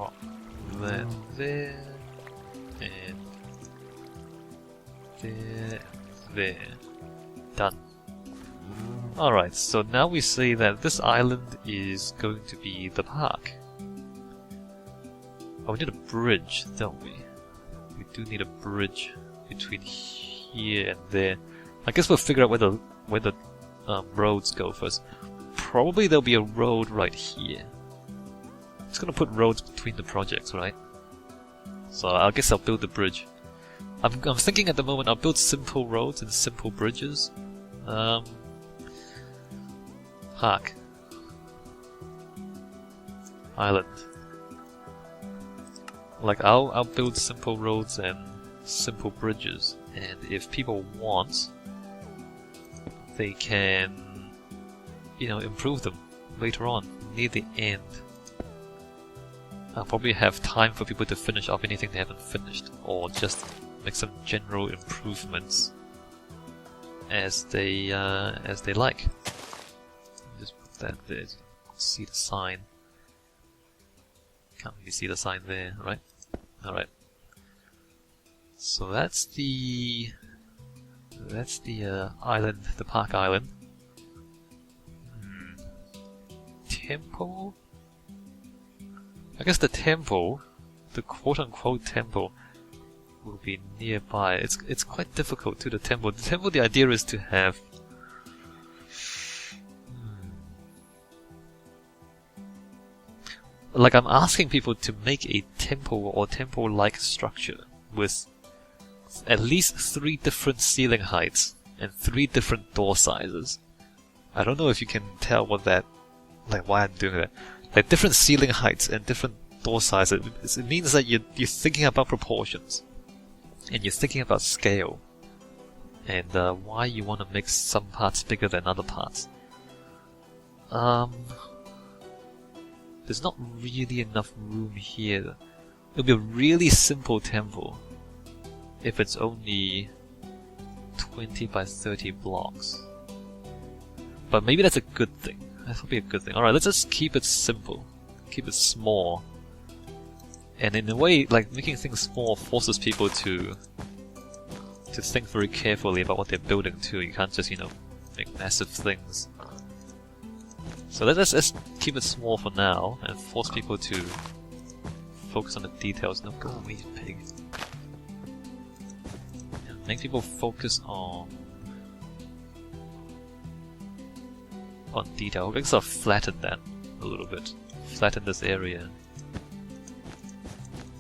drop that there, and there, and there. Done. Alright, so now we say that this island is going to be the park. Oh, we need a bridge, don't we? We do need a bridge between here and there. I guess we'll figure out where the roads go first. Probably there'll be a road right here. It's gonna put roads between the projects, right? So I guess I'll build the bridge. I'm thinking at the moment I'll build simple roads and simple bridges. Park. Island. Like I'll build simple roads and simple bridges, and if people want, they can, you know, improve them later on, near the end. I'll probably have time for people to finish off anything they haven't finished, or just make some general improvements as they like. Just put that there. You can see the sign. Can't really see the sign there, right? Alright. So that's the island, the park island. Temple? I guess the temple, the quote-unquote temple, will be nearby. It's quite difficult to the temple. The temple, the idea is to have like I'm asking people to make a temple or temple-like structure with at least 3 different ceiling heights and 3 different door sizes. I don't know if you can tell what that, like why I'm doing that. Like different ceiling heights and different door sizes. It means that you're thinking about proportions, and you're thinking about scale, and why you want to make some parts bigger than other parts. There's not really enough room here. It'll be a really simple temple if it's only 20 by 30 blocks. But maybe that's a good thing. That would be a good thing. Alright, let's just keep it simple. Keep it small. And in a way, like, making things small forces people to think very carefully about what they're building too. You can't just, you know, make massive things. So let's keep it small for now, and force people to focus on the details. No, go away, pig. And make people focus on detail. I guess I'll flatten that a little bit. Flatten this area.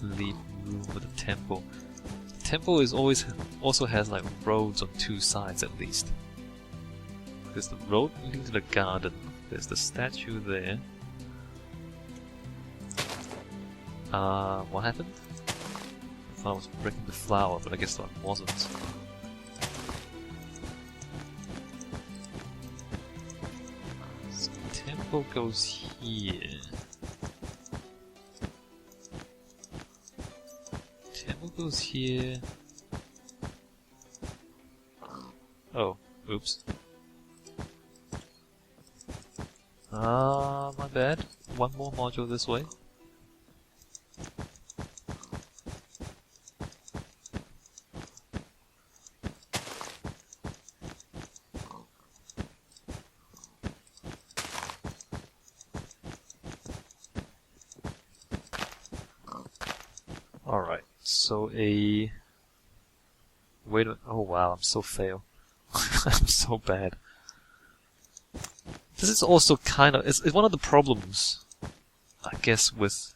Leave room for the temple. The temple is also has like roads on 2 sides at least. There's the road leading to the garden. There's the statue there. What happened? I thought I was breaking the flower, but I guess I wasn't. So the temple goes here. Temple goes here. Oh, oops. My bad. One more module this way. Alright, so a... Wait a minute. Oh wow, I'm so fail. I'm so bad. This is also kind of... It's one of the problems, I guess, with...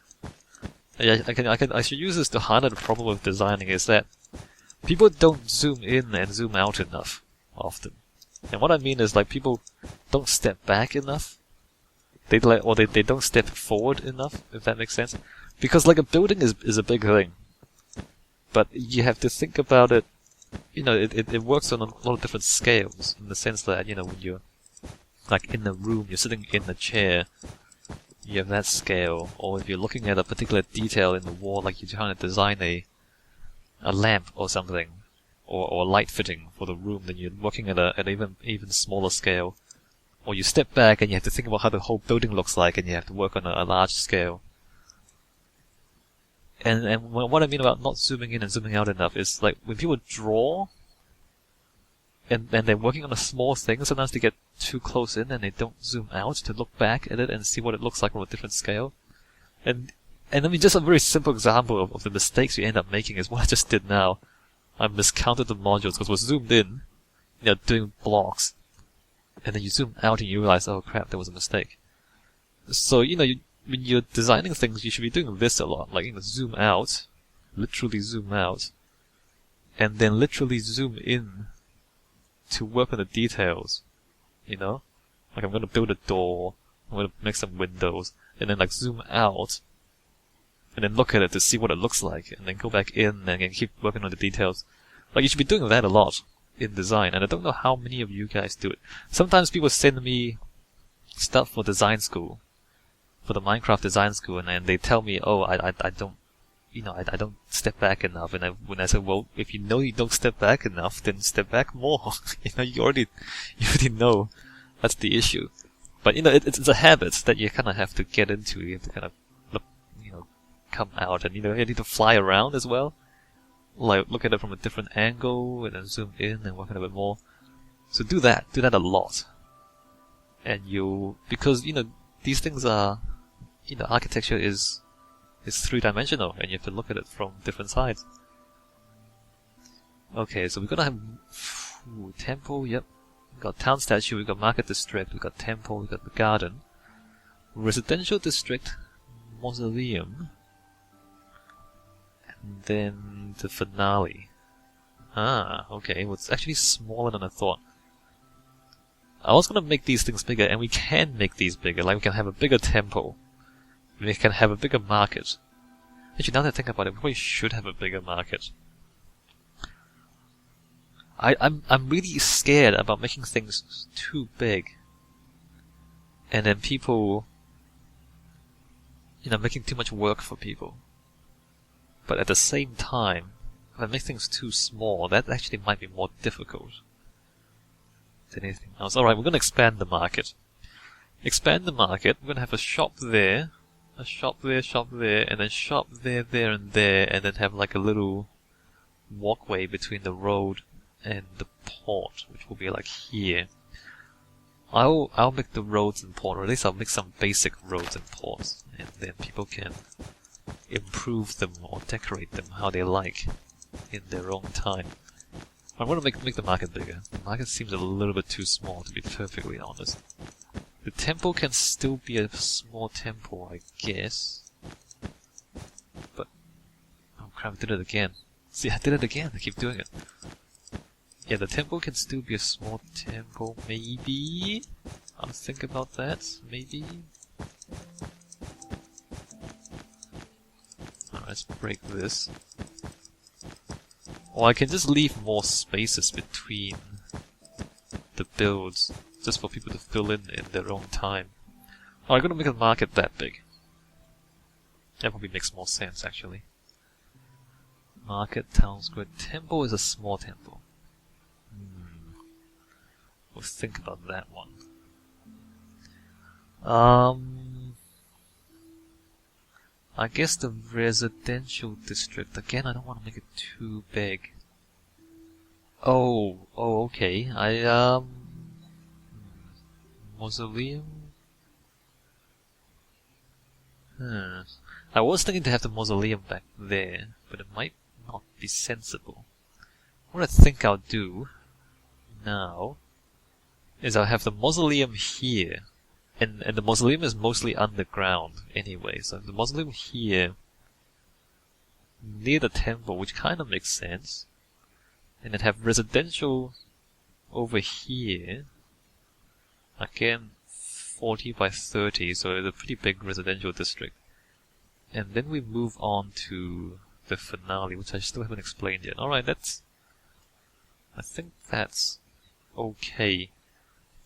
I should use this to highlight the problem with designing, is that people don't zoom in and zoom out enough, often. And what I mean is, like, people don't step back enough. They don't step forward enough, if that makes sense. Because, like, a building is a big thing. But you have to think about it, you know, it works on a lot of different scales, in the sense that, you know, when you're like in the room, you're sitting in a chair, you have that scale. Or if you're looking at a particular detail in the wall, like you're trying to design a lamp or something, or light fitting for the room, then you're working at an even smaller scale. Or you step back and you have to think about how the whole building looks like, and you have to work on a large scale. And what I mean about not zooming in and zooming out enough is like when people draw and they're working on a small thing, sometimes they get too close in and they don't zoom out to look back at it and see what it looks like on a different scale. And I mean, just a very simple example of the mistakes you end up making is what I just did now. I miscounted the modules because we're zoomed in, doing blocks, and then you zoom out and you realize, oh crap, there was a mistake. So, when you're designing things, you should be doing this a lot. Like, zoom out, literally zoom out, and then literally zoom in to work on the details. Like I'm going to build a door, I'm going to make some windows, and then like zoom out, and then look at it to see what it looks like, and then go back in and keep working on the details. Like, you should be doing that a lot in design, and I don't know how many of you guys do it. Sometimes people send me stuff for design school, for the Minecraft design school, and they tell me, oh, I don't, I don't step back enough. And when I say, well, if you know you don't step back enough, then step back more. You already know that's the issue. But it's a habit that you kind of have to get into. You have to kind of look, come out, and you need to fly around as well. Like look at it from a different angle, and then zoom in and work on it a bit more. So do that a lot. And because these things are, architecture is 3-dimensional, and you have to look at it from different sides. Okay, so we're gonna have temple. Yep, we got town statue, we got market district, we got temple, we got the garden, residential district, mausoleum, and then the finale. Okay, well, it's actually smaller than I thought. I was gonna make these things bigger, and we can make these bigger. Like, we can have a bigger temple. We can have a bigger market. Actually, now that I think about it, we probably should have a bigger market. I'm really scared about making things too big. And then people, making too much work for people. But at the same time, if I make things too small, that actually might be more difficult than anything else. Alright, we're going to expand the market. Expand the market, we're going to have a shop there, a shop there, and then shop there, and then have like a little walkway between the road and the port, which will be like here. I'll make the roads and port, or at least I'll make some basic roads and ports, and then people can improve them or decorate them how they like in their own time. I want to make the market bigger. The market seems a little bit too small, to be perfectly honest. The temple can still be a small temple, I guess. But oh crap, I did it again. See, I did it again. I keep doing it. Yeah, the temple can still be a small temple, maybe. I'll think about that, maybe. Alright, let's break this. Or I can just leave more spaces between the builds, just for people to fill in their own time. Oh, I'm gonna make the market that big. That probably makes more sense, actually. Market, town square, temple is a small temple. We'll think about that one. I guess the residential district, again, I don't want to make it too big. Oh, okay. Mausoleum? I was thinking to have the mausoleum back there, but it might not be sensible. What I think I'll do now is I'll have the mausoleum here, and the mausoleum is mostly underground anyway, so the mausoleum here near the temple, which kind of makes sense, and then have residential over here, again 40 by 30, so it's a pretty big residential district, and then we move on to the finale, which I still haven't explained yet. Alright, I think that's okay.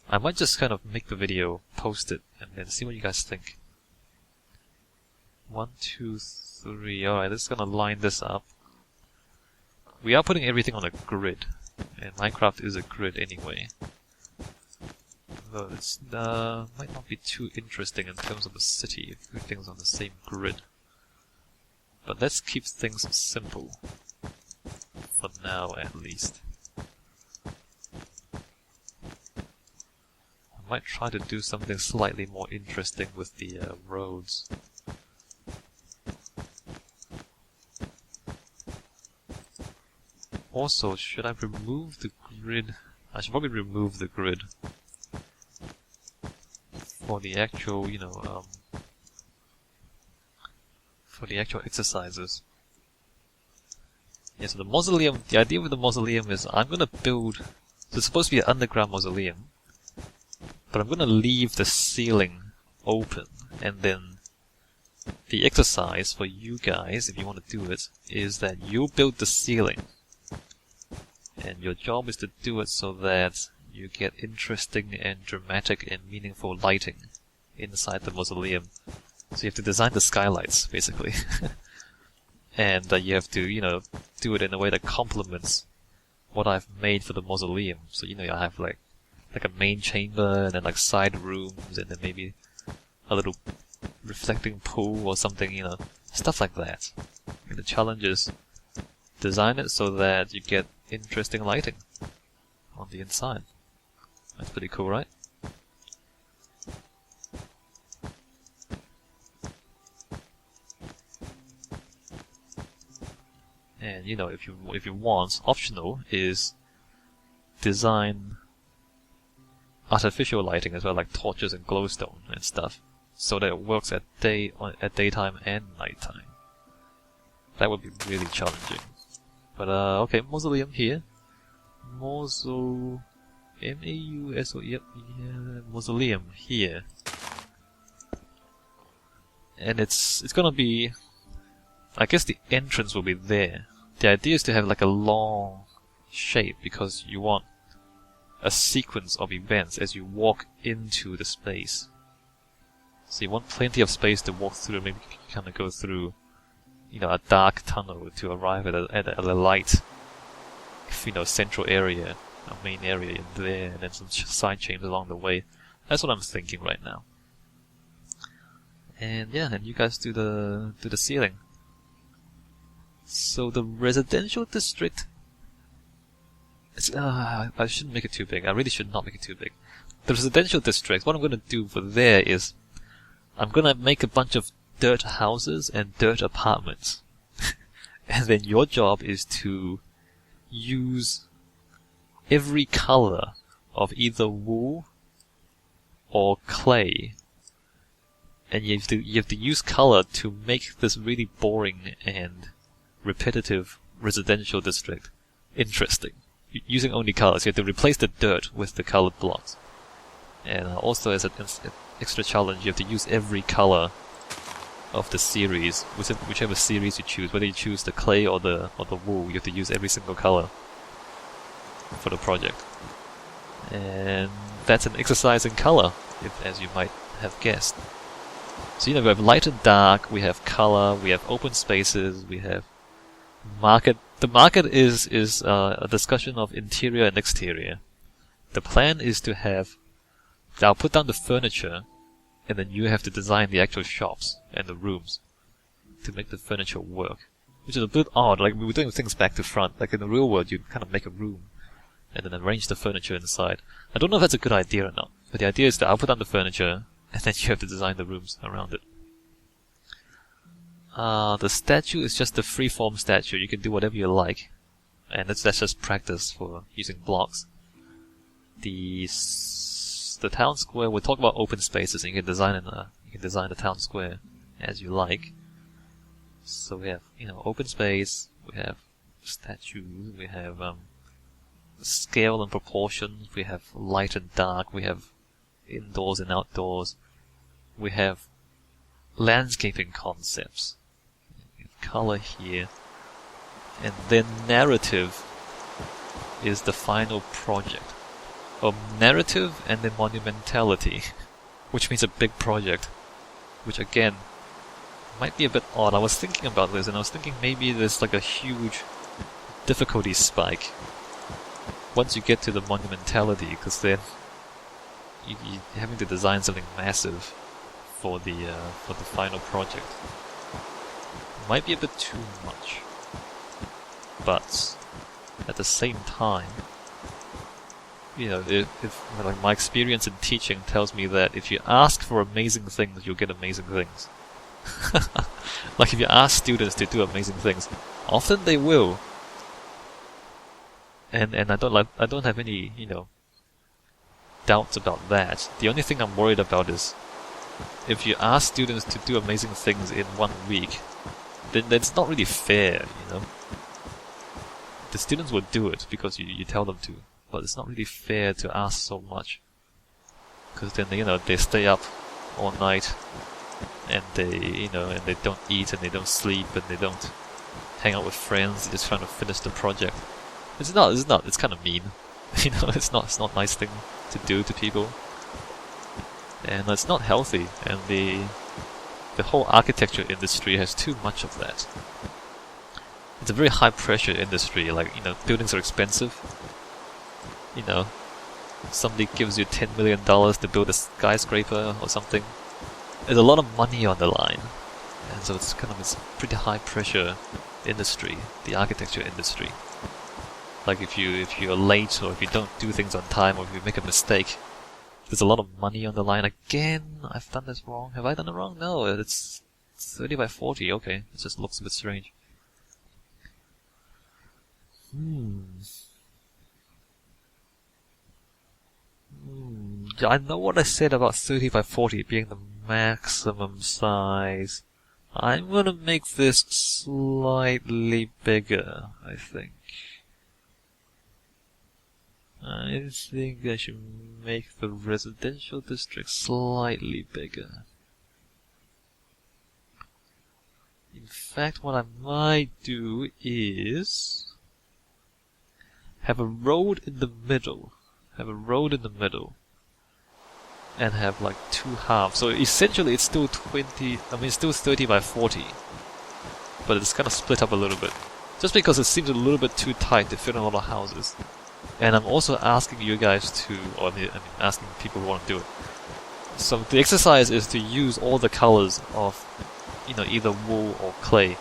I might just kind of make the video, post it, and then see what you guys think. 1, 2, 3. Alright, let's gonna line this up. We are putting everything on a grid, and Minecraft is a grid anyway. Though it's might not be too interesting in terms of the city if everything's on the same grid. But let's keep things simple. For now, at least. I might try to do something slightly more interesting with the roads. Also, should I remove the grid? I should probably remove the grid for the actual, for the actual exercises. Yeah, so the mausoleum, the idea with the mausoleum is I'm gonna build, so it's supposed to be an underground mausoleum, but I'm gonna leave the ceiling open, and then the exercise for you guys, if you want to do it, is that you build the ceiling. And your job is to do it so that you get interesting and dramatic and meaningful lighting inside the mausoleum. So you have to design the skylights, basically. And you have to, do it in a way that complements what I've made for the mausoleum. So, I have like a main chamber, and then like side rooms, and then maybe a little reflecting pool or something, stuff like that. And the challenge is design it so that you get interesting lighting on the inside. That's pretty cool, right? And if you want, optional is design artificial lighting as well, like torches and glowstone and stuff, so that it works at daytime and nighttime. That would be really challenging. But okay, mausoleum here. M-A-U-S-O, yep, yeah, mausoleum here. And it's gonna be, I guess the entrance will be there. The idea is to have like a long shape because you want a sequence of events as you walk into the space. So you want plenty of space to walk through, maybe kind of go through a dark tunnel to arrive at a light, central area, a main area in there, and then some side chambers along the way. That's what I'm thinking right now. And yeah, and you guys do the ceiling. So the residential district, I shouldn't make it too big. I really should not make it too big. The residential district, what I'm going to do for there is I'm going to make a bunch of dirt houses and dirt apartments. And then your job is to use every color of either wool or clay. And you have to use color to make this really boring and repetitive residential district interesting. Using only colors. You have to replace the dirt with the colored blocks. And also as an extra challenge, you have to use every color of the series, whichever series you choose, whether you choose the clay or the wool, you have to use every single color for the project. And that's an exercise in color, as you might have guessed. So we have light and dark, we have color, we have open spaces, we have market. The market is a discussion of interior and exterior. The plan is to have, I'll put down the furniture, and then you have to design the actual shops and the rooms to make the furniture work. Which is a bit odd, like we were doing things back to front. Like in the real world, you kind of make a room and then arrange the furniture inside. I don't know if that's a good idea or not, but the idea is that I'll put down the furniture and then you have to design the rooms around it. The statue is just a freeform statue. You can do whatever you like, and that's just practice for using blocks. The town square, we'll talk about open spaces, and you can design the town square as you like. So we have, open space, we have statues, we have scale and proportions, we have light and dark, we have indoors and outdoors, we have landscaping concepts, we have color here, and then narrative is the final project. Narrative and then monumentality, which means a big project, which again might be a bit odd. I was thinking about this, and I was thinking maybe there's like a huge difficulty spike once you get to the monumentality, because then you're having to design something massive for the final project. might be a bit too much. But at the same time, you know, if like my experience in teaching tells me that if you ask for amazing things, you'll get amazing things. Like if you ask students to do amazing things, often they will. And I don't have any, you know, doubts about that. The only thing I'm worried about is if you ask students to do amazing things in 1 week, then that's not really fair, you know. The students will do it because you tell them to, but it's not really fair to ask so much. Because then, you know, they stay up all night and they don't eat and they don't sleep and they don't hang out with friends. They're just trying to finish the project. It's kind of mean. You know, it's not a nice thing to do to people. And it's not healthy, and the whole architecture industry has too much of that. It's a very high pressure industry, like, you know, buildings are expensive. You know, somebody gives you $10 million to build a skyscraper or something. There's a lot of money on the line. And so it's a pretty high pressure industry, the architecture industry. Like if you're late, or if you don't do things on time, or if you make a mistake, there's a lot of money on the line. Again, I've done this wrong. Have I done it wrong? No, it's 30 by 40. Okay, it just looks a bit strange. Yeah, I know what I said about 30 by 40 being the maximum size. I'm gonna make this slightly bigger, I think. I think I should make the residential district slightly bigger. In fact, what I might do is have a road in the middle. And have like 2 halves. So essentially it's still it's still 30 by 40. But it's kind of split up a little bit. Just because it seems a little bit too tight to fit in a lot of houses. And I'm also asking you guys to, asking people who want to do it. So the exercise is to use all the colors of, you know, either wool or clay.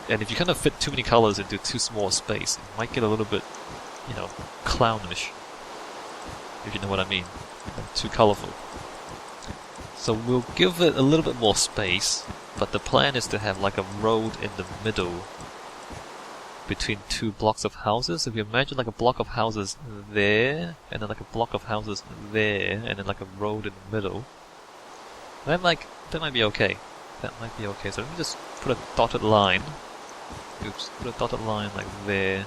And if you kind of fit too many colors into too small a space, it might get a little bit, you know, clownish. If you know what I mean. Too colorful. So we'll give it a little bit more space, but the plan is to have like a road in the middle between 2 blocks of houses. If you imagine like a block of houses there, and then like a block of houses there, and then like a road in the middle, that might be okay. That might be okay. So let me just put a dotted line. Oops, put a dotted line like there,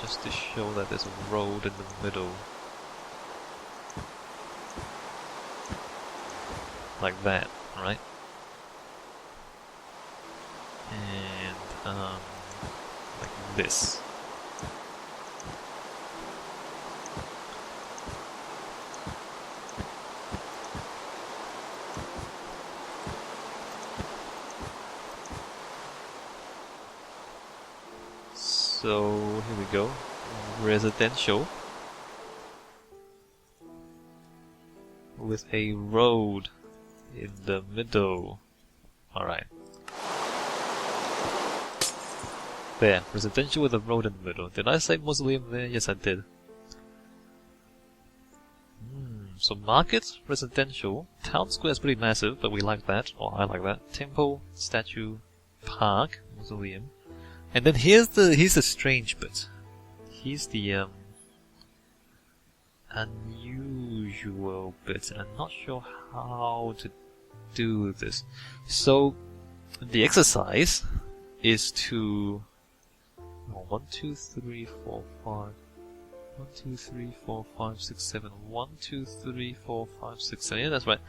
just to show that there's a road in the middle. Like that, right? And like this. So here we go. Residential with a road in the middle. Alright. There, residential with a road in the middle. Did I say mausoleum there? Yes, I did. So market, residential, town square is pretty massive, but we like that, or I like that. Temple, statue, park, mausoleum. And then here's the strange bit. Here's the unusual bit, and I'm not sure how to do this. So the exercise is to 1, 2, 3, 4, 5. 1, 2, 3, 4, 5, 6, 7. 1, 2, 3, 4, 5, 6, 7. Yeah, that's right.